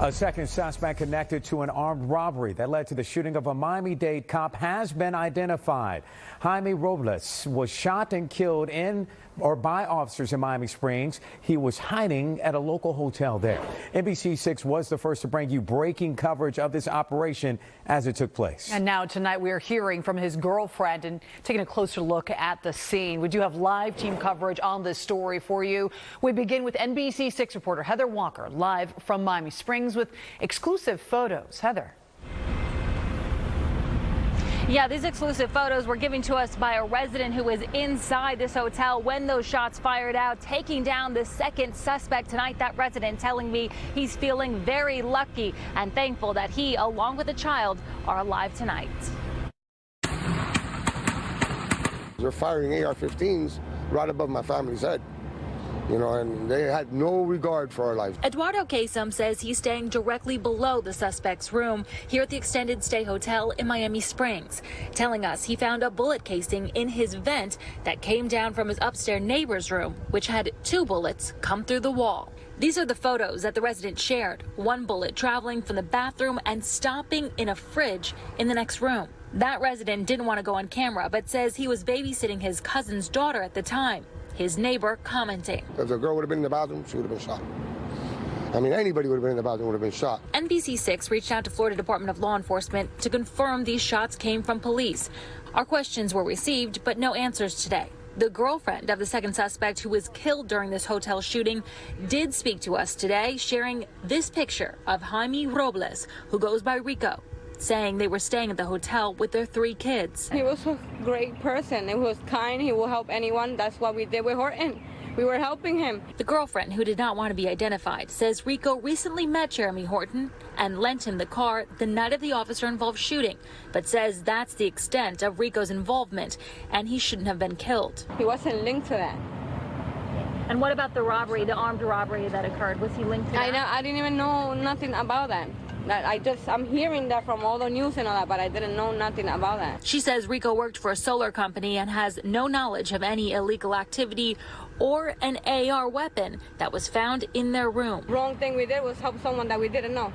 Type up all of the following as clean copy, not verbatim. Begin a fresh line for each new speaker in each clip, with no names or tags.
A second suspect connected to an armed robbery that led to the shooting of a Miami-Dade cop has been identified. Jaime Robles was shot and killed by officers in Miami Springs. He was hiding at a local hotel there. NBC6 was the first to bring you breaking coverage of this operation as it took place.
And now tonight we are hearing from his girlfriend and taking a closer look at the scene. We do have live team coverage on this story for you. We begin with NBC6 reporter Heather Walker live from Miami Springs with exclusive photos. Heather.
Yeah, these exclusive photos were given to us by a resident who was inside this hotel when those shots fired out, taking down the second suspect tonight. That resident telling me he's feeling very lucky and thankful that he, along with a child, are alive tonight.
They're firing AR-15s right above my family's head. You know, and they had no regard for our lives.
Eduardo Kasem says he's staying directly below the suspect's room here at the extended stay hotel in Miami Springs, telling us he found a bullet casing in his vent that came down from his upstairs neighbor's room, which had 2 bullets come through the wall. These are the photos that the resident shared, 1 bullet traveling from the bathroom and stopping in a fridge in the next room. That resident didn't want to go on camera, but says he was babysitting his cousin's daughter at the time. His neighbor commenting.
If the girl would have been in the bathroom, she would have been shot. I mean, anybody would have been in the bathroom would have been shot.
NBC6 reached out to Florida Department of Law Enforcement to confirm these shots came from police. Our questions were received, but no answers today. The girlfriend of the second suspect who was killed during this hotel shooting did speak to us today, sharing this picture of Jaime Robles, who goes by Rico, saying they were staying at the hotel with their 3 kids.
He was a great person. He was kind. He will help anyone. That's what we did with Horton. We were helping him.
The girlfriend, who did not want to be identified, says Rico recently met Jeremy Horton and lent him the car the night of the officer-involved shooting, but says that's the extent of Rico's involvement and he shouldn't have been killed.
He wasn't linked to that.
And what about the robbery, the armed robbery that occurred? Was he linked to that?
I didn't even know nothing about that. I'm hearing that from all the news and all that, but I didn't know nothing about that.
She says Rico worked for a solar company and has no knowledge of any illegal activity or an AR weapon that was found in their room.
Wrong thing we did was help someone that we didn't know.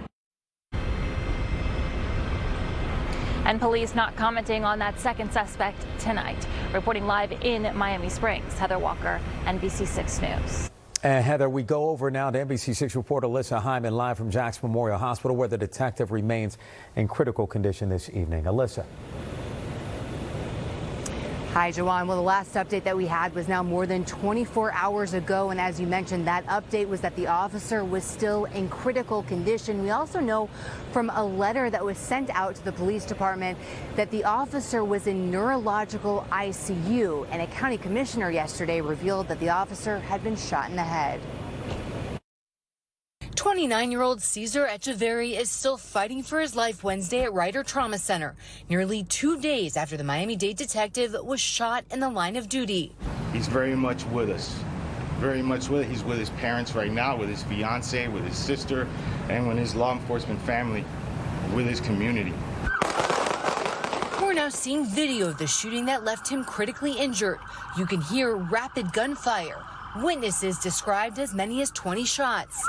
And police not commenting on that second suspect tonight. Reporting live in Miami Springs, Heather Walker, NBC6 News.
And Heather, we go over now to NBC6 reporter Alyssa Hyman live from Jackson Memorial Hospital, where the detective remains in critical condition this evening. Alyssa.
Hi, Joanne. Well, the last update that we had was now more than 24 hours ago. And as you mentioned, that update was that the officer was still in critical condition. We also know from a letter that was sent out to the police department that the officer was in neurological ICU. And a county commissioner yesterday revealed that the officer had been shot in the head.
29-year-old Cesar Echeverry is still fighting for his life Wednesday at Ryder Trauma Center, nearly 2 days after the Miami-Dade detective was shot in the line of duty.
He's very much with us, very much with us. He's with his parents right now, with his fiance, with his sister, and with his law enforcement family, with his community.
We're now seeing video of the shooting that left him critically injured. You can hear rapid gunfire. Witnesses described as many as 20 shots.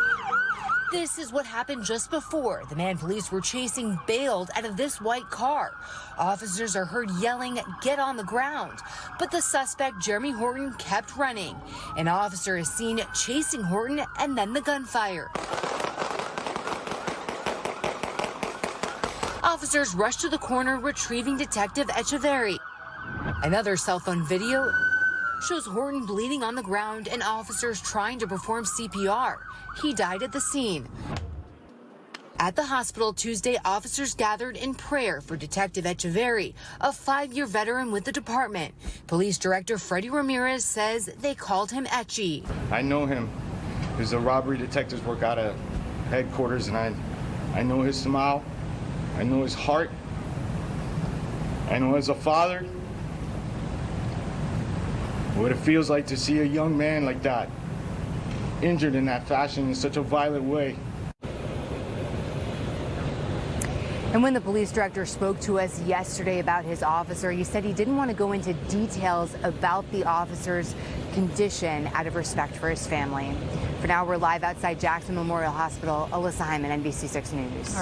This is what happened just before the man police were chasing bailed out of this white car. Officers are heard yelling, "Get on the ground." But the suspect, Jeremy Horton, kept running. An officer is seen chasing Horton and then the gunfire. Officers rush to the corner, retrieving Detective Echeverry. Another cell phone video shows Horton bleeding on the ground and officers trying to perform CPR. He died at the scene. At the hospital Tuesday, officers gathered in prayer for Detective Echeverry, a 5-year veteran with the department. Police Director Freddie Ramirez says they called him Etchy.
I know him because the robbery detectives work out of headquarters, and I know his smile, I know his heart, I know as a father what it feels like to see a young man like that injured in that fashion in such a violent way.
And when the police director spoke to us yesterday about his officer, he said he didn't want to go into details about the officer's condition out of respect for his family. For now, we're live outside Jackson Memorial Hospital. Alyssa Hyman, NBC6 News.
All right.